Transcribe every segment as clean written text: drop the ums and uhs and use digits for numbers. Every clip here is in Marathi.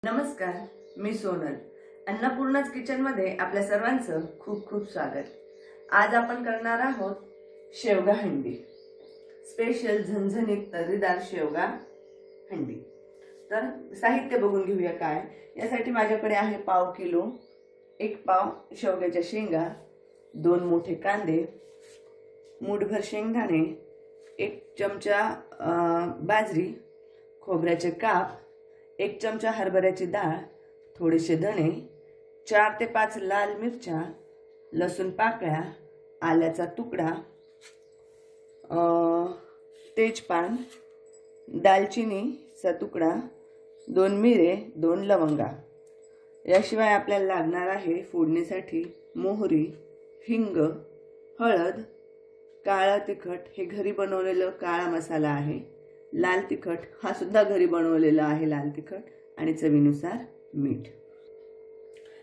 नमस्कार, मी सोनल. अन्नपूर्णाच किचन मध्ये आपल्या सर्वांचं खूप खूप स्वागत. आज आपण करणार आहोत शेवगा हंडी. स्पेशल झणझणीत तर्रीदार शेवगा हंडी. तर साहित्य बघून घेऊया काय. यासाठी माझ्याकडे आहे पाव किलो, 1 पाव शेवग्याच्या शेंगा, 2 मोठे कांदे, मूठभर शेंगदाणे, 1 चमचा बाजरी, खोबऱ्याचे काप, 1 चमचा हरभऱ्याची डाळ, थोडेसे धणे, 4 ते 5 लाल मिरच्या, लसूण पाकळ्या, आल्याचा तुकडा, तेजपान, दालचिनीचा तुकडा, 2 मिरे, 2 लवंगा. याशिवाय आपल्याला लागणार आहे फोडणीसाठी मोहरी, हिंग, हळद, काळा तिखट, हे घरी बनवलेलं काळा मसाला आहे, लाल तिखट हा सुद्धा घरी बनवलेला आहे लाल तिखट, आणि चवीनुसार मीठ.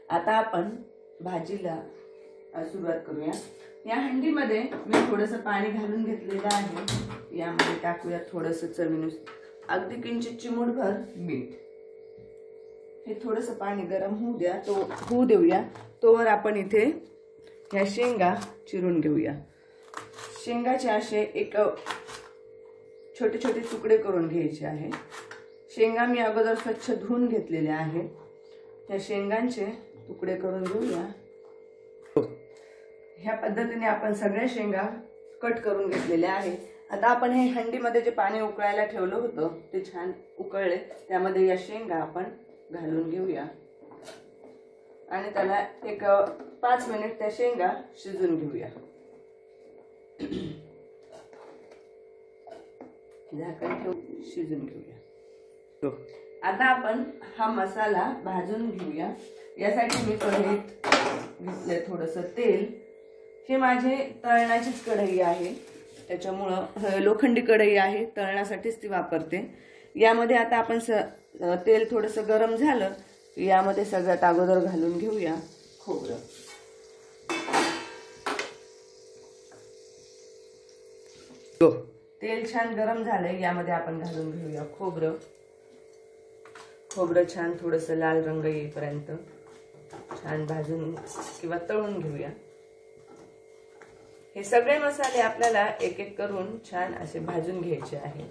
आता आपण भाजीला सुरुवात करूया. या हंडीमध्ये मी थोडंसं पाणी घालून घेतलेलं आहे. यामध्ये टाकूया थोडंसं चवीनुसार, अगदी किंचित चिमूटभर मीठ. हे थोडंसं पाणी गरम होऊ देऊया. तोवर आपण इथे ह्या शेंगा चिरून घेऊया. शेंगाचे असे एक छोटे छोटे तुकडे करून घ्यायचे आहे. शेंगा मी अगोदर स्वच्छ धुवून घेतलेल्या आहेत. त्या शेंगांचे तुकडे करून घेऊया. ह्या पद्धतीने आपण सगळ्या शेंगा कट करून घेतलेल्या आहेत. आता आपण हे हंडीमध्ये जे पाणी उकळायला ठेवलं होतं ते छान उकळले. त्यामध्ये या शेंगा आपण घालून घेऊया आणि त्याला एक 5 मिनिट त्या शेंगा शिजून घेऊया. झाकण ठेवून शिजून घेऊया. आता आपण हा मसाला भाजून घेऊया. यासाठी मी कढईत घेतले थोडंसं तेल. हे माझे तळण्याचीच कढई आहे, त्याच्यामुळं लोखंडी कढई आहे, तळण्यासाठीच ती वापरते. यामध्ये आता आपण तेल थोडंसं गरम झालं, यामध्ये सगळ्यात अगोदर घालून घेऊया खोबरं. तेल छान गरम झालंय, यामध्ये आपण घालून घेऊया खोबरं. खोबरं छान थोडंसं लाल रंग येईपर्यंत छान भाजून किंवा तळून घेऊया. हे सगळे मसाले आपल्याला एक एक करून छान असे भाजून घ्यायचे आहे.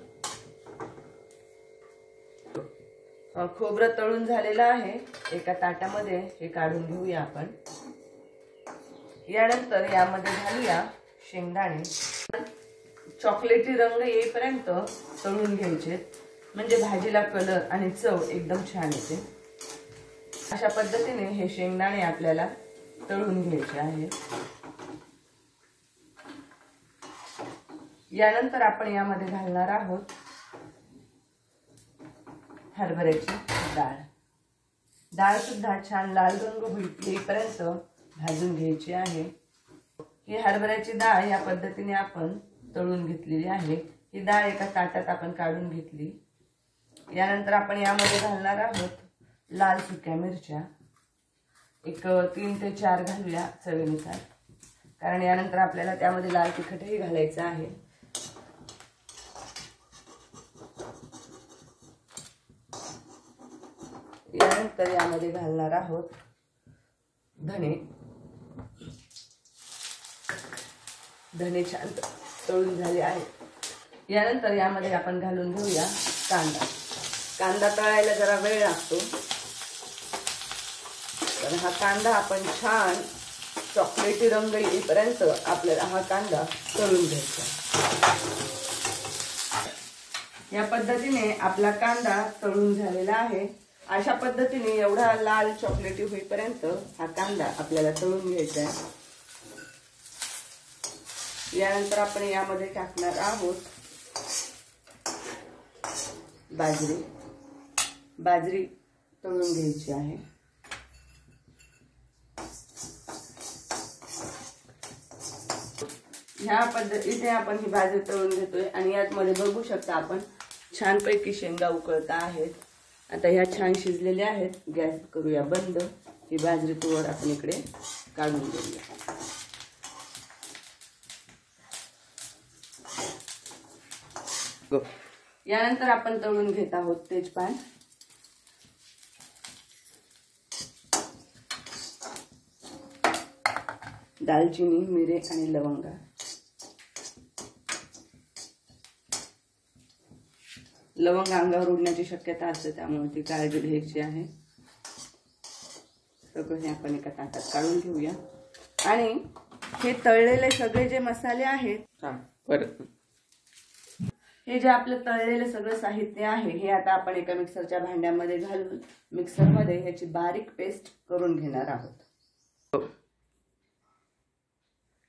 खोबरं तळून झालेलं आहे. एका ताटामध्ये हे काढून घेऊया आपण. यानंतर यामध्ये घालूया शेंगदाणे. चॉकलेटी रंग येईपर्यंत तळून घ्यायचे, म्हणजे भाजीला कलर आणि चव एकदम छान येते. अशा पद्धतीने हे शेंगदाणे आपल्याला तळून घ्यायचे आहे. यानंतर आपण यामध्ये घालणार आहोत हरभऱ्याची डाळ. डाळ सुद्धा छान लाल रंग येईपर्यंत भाजून घ्यायची आहे. ही हरभऱ्याची डाळ या पद्धतीने आपण तळून घेतलेली आहे. ही डाळ एका ताटात आपण काढून घेतली. यानंतर आपण यामध्ये घालणार आहोत लाल सुक्या मिरच्या. एक 3 ते 4 घालूया चवीनुसार, कारण यानंतर आपल्याला त्यामध्ये लाल तिखटही घालायचं आहे. यानंतर यामध्ये घालणार आहोत धणे. धणे छान तळून झाले आहेत. यानंतर यामध्ये आपण घालून घेऊया कांदा. कांदा तळायला जरा वेळ लागतो, तर हा कांदा आपण छान चॉकलेटी रंग येईपर्यंत आपल्याला हा कांदा तळून घ्यायचा. या पद्धतीने आपला कांदा तळून झालेला आहे. अशा पद्धतीने एवढा लाल चॉकलेटी होईपर्यंत हा कांदा आपल्याला तळून घ्यायचा आहे. यानंतर आपण यामध्ये टाकणार आहोत बाजरी. बाजरी तळून घ्यायची आहे. ह्या पद्धतीने आपण ही बाजरी तळून घेतोय आणि यामध्ये बघू शकता आपण छानपैकी शेंगा उकळता आहेत. आता ह्या छान शिजलेल्या आहेत. गॅस करूया बंद. ही बाजरी तोवर आपण इकडे काढून घेऊया. यानंतर आपण तळून घेत आहोत तेजपान. दालचिनी, मिरे आणि लवंगा. लवंग अंगावर उडण्याची शक्यता असते, त्यामुळे ती काळजी घ्यायची आहे. सगळं हे आपण एका ताटात काढून घेऊया. आणि हे तळलेले सगळे जे मसाले आहेत, हे जे आपलं तळलेलं सगळं साहित्य आहे हे आता आपण एका मिक्सरच्या भांड्यामध्ये घालून मिक्सरमध्ये ह्याची बारीक पेस्ट करून घेणार आहोत.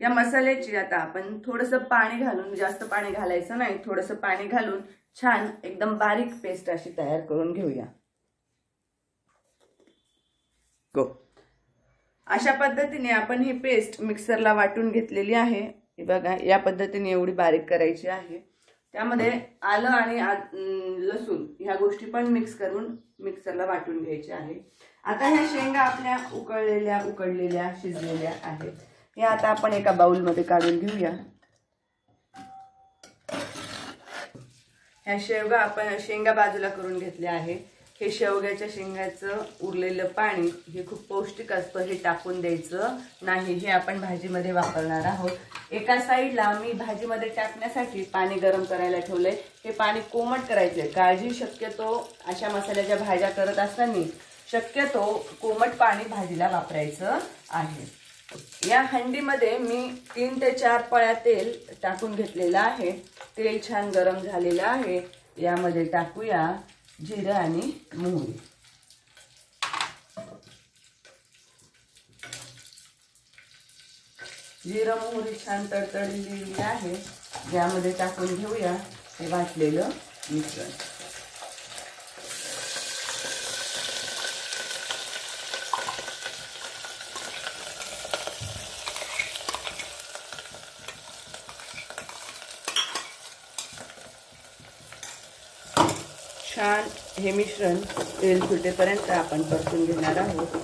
या मसाल्याची आता आपण थोडंसं पाणी घालून, जास्त पाणी घालायचं नाही, थोडंसं पाणी घालून छान एकदम बारीक पेस्ट अशी तयार करून घेऊया. अशा पद्धतीने आपण ही पेस्ट मिक्सरला वाटून घेतलेली आहे. हे बघा, या पद्धतीने एवढी बारीक करायची आहे. त्यामध्ये आलं आणि लसूण ह्या गोष्टी पण मिक्स करून मिक्सरला वाटून घ्यायचे आहे. आता ह्या शेंगा आपल्या उकडलेल्या शिजलेल्या आहेत. हे आता आपण एका बाउलमध्ये काढून घेऊया. ह्या शेंगा बाजूला करून घेतल्या आहे. हे शेवग्याच्या शेंगाचं उरलेलं पाणी हे खूप पौष्टिक असतं, हे टाकून द्यायचं नाही. हे आपण भाजीमध्ये वापरणार आहोत. एका साईडला मी भाजीमध्ये टाकण्यासाठी पाणी गरम करायला ठेवलंय. हे पाणी कोमट करायचंय. काळजी शक्यतो अशा मसाल्याच्या भाज्या करत असताना शक्यतो कोमट पाणी भाजीला वापरायचं आहे. या हंडीमध्ये मी 3 ते 4 पळ्या तेल टाकून घेतलेलं आहे. तेल छान गरम झालेलं आहे. यामध्ये टाकूया जिरं आणि मोहरी. जिरं मोहरी छान तडतडलेली आहे. यामध्ये टाकून घेऊया हे वाटलेलं मिश्रण. छान हे मिश्रण तेल सुटेपर्यंत आपण परतून घेणार आहोत.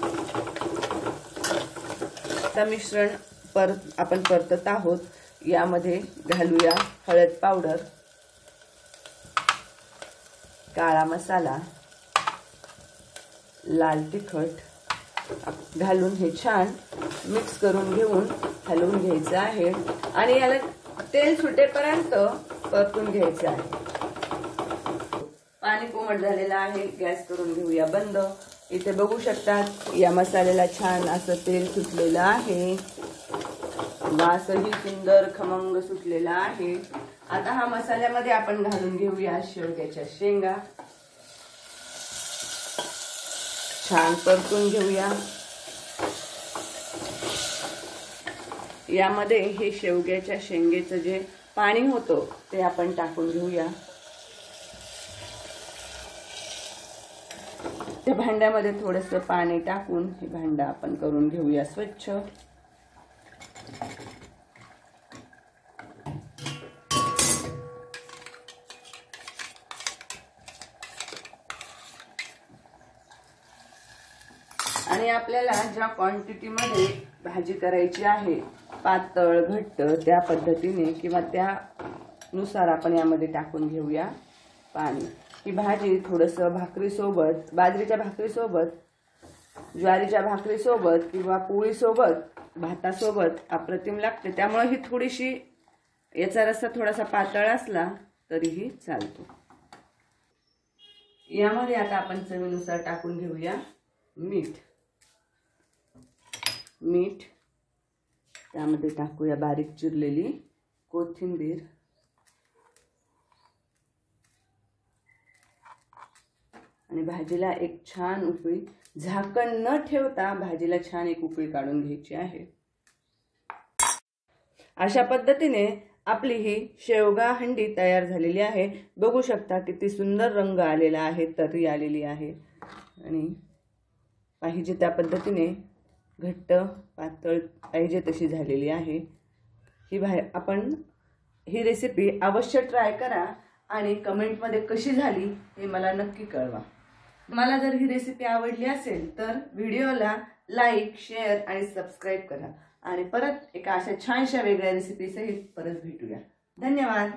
आता मिश्रण आपण परतत आहोत. यामध्ये घालूया हळद पावडर, काळा मसाला, लाल तिखट घालून हे छान मिक्स करून घेऊन हलवून घ्यायचं आहे. आणि याला तेल सुटेपर्यंत परतून घ्यायचं आहे. पाणी कोमट झालेलं आहे. गॅस करून घेऊया बंद. इथे बघू शकतात या मसाल्याला छान असं तेल सुटलेलं आहे. वासही सुंदर खमंग सुटलेला आहे. आता हा मसाल्यामध्ये आपण घालून घेऊया शेवग्याच्या शेंगा. छान परतून घेऊया. यामध्ये हे शेवग्याच्या शेंगेचं जे पाणी होतं ते आपण टाकून घेऊया. त्या भांड्यामध्ये थोडंसं पाणी टाकून हे भांडं आपण करून घेऊया स्वच्छ. आणि आपल्याला ज्या क्वांटिटीमध्ये भाजी करायची आहे, पातळ घट्ट त्या पद्धतीने किंवा त्यानुसार आपण यामध्ये टाकून घेऊया पाणी. ही भाजी थोडंसं भाकरीसोबत, बाजरीच्या भाकरीसोबत, ज्वारीच्या भाकरीसोबत किंवा पोळीसोबत, भातासोबत अप्रतिम लागते. त्यामुळे ही थोडीशी, याचा रस्सा थोडासा पातळ असला तरीही चालतो. यामध्ये आता आपण चवीनुसार टाकून घेऊया मीठ. त्यामध्ये टाकूया बारीक चिरलेली कोथिंबीर. आणि भाजीला एक छान उकळी, झाकण न ठेवता भाजीला छान एक उकळी काढून घ्यायची आहे. अशा पद्धतीने आपली ही शेवगा हंडी तयार झालेली आहे. बघू शकता किती सुंदर रंग आलेला आहे, तर्री आलेली आहे. आणि पाहिजे त्या पद्धतीने घट्ट पातळ पाहिजे तशी झालेली आहे. आपण ही रेसिपी अवश्य ट्राय करा आणि कमेंटमध्ये कशी झाली हे मला नक्की कळवा. मला जर ही रेसिपी आवडली असेल तर व्हिडिओला लाईक, शेअर आणि सबस्क्राईब करा. आणि परत एका अशा छानशा वेगळ्या रेसिपी सहित परत भेटूया. धन्यवाद.